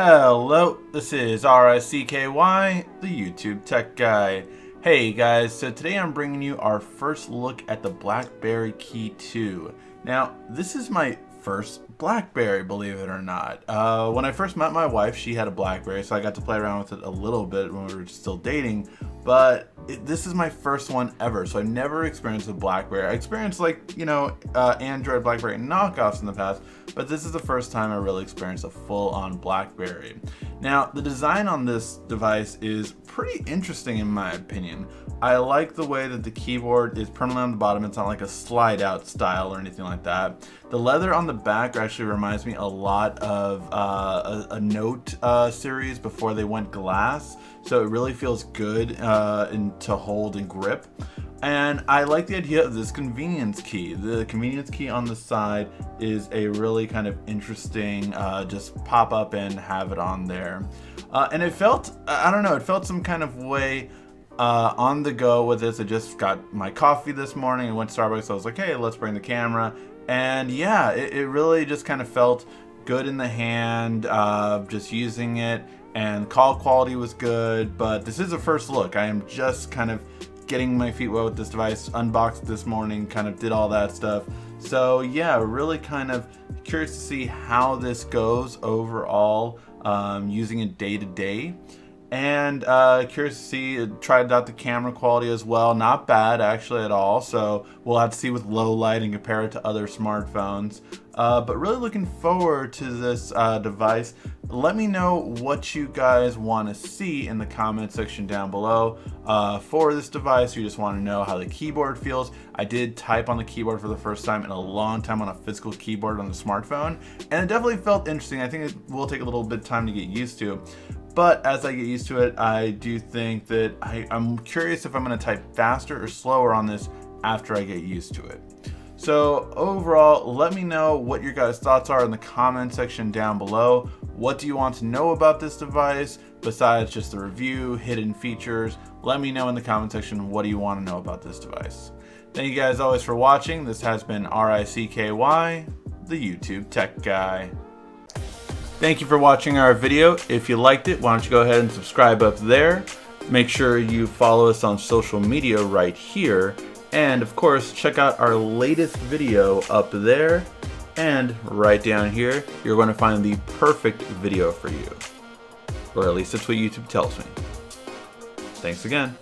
Hello, this is RICKY, the YouTube Tech Guy. Hey guys, so today I'm bringing you our first look at the BlackBerry Key2. Now, this is my first BlackBerry, believe it or not. When I first met my wife, she had a BlackBerry, so I got to play around with it a little bit when we were still dating, but this is my first one ever, so I've never experienced a BlackBerry. I experienced Android BlackBerry knockoffs in the past, but this is the first time I really experienced a full-on BlackBerry. Now, the design on this device is pretty interesting in my opinion. I like the way that the keyboard is permanently on the bottom. It's not like a slide-out style or anything like that. The leather on the back actually reminds me a lot of a Note series before they went glass, so it really feels good to hold and grip. And I like the idea of this convenience key. The convenience key on the side is a really kind of interesting, just pop up and have it on there. And it felt, I don't know, it felt some kind of way on the go with this. I just got my coffee this morning and went to Starbucks, so I was like, hey, let's bring the camera. And yeah, it really just kind of felt good in the hand, just using it, and call quality was good, but this is a first look. I am just kind of getting my feet wet with this device, unboxed this morning, kind of did all that stuff. So yeah, really kind of curious to see how this goes overall, using it day to day. And curious to see, tried out the camera quality as well. Not bad actually at all, so we'll have to see with low light and compare it to other smartphones. But really looking forward to this device. Let me know what you guys want to see in the comment section down below for this device. You just want to know how the keyboard feels. I did type on the keyboard for the first time in a long time on a physical keyboard on the smartphone, and it definitely felt interesting. I think it will take a little bit of time to get used to. But as I get used to it, I do think that I'm curious if I'm going to type faster or slower on this after I get used to it. So overall, let me know what your guys' thoughts are in the comment section down below. What do you want to know about this device besides just the review, hidden features? Let me know in the comment section, what do you want to know about this device. Thank you guys always for watching. This has been RICKY, the YouTube Tech Guy. Thank you for watching our video. If you liked it, why don't you go ahead and subscribe up there. Make sure you follow us on social media right here. And of course, check out our latest video up there. And right down here, you're going to find the perfect video for you. Or at least that's what YouTube tells me. Thanks again.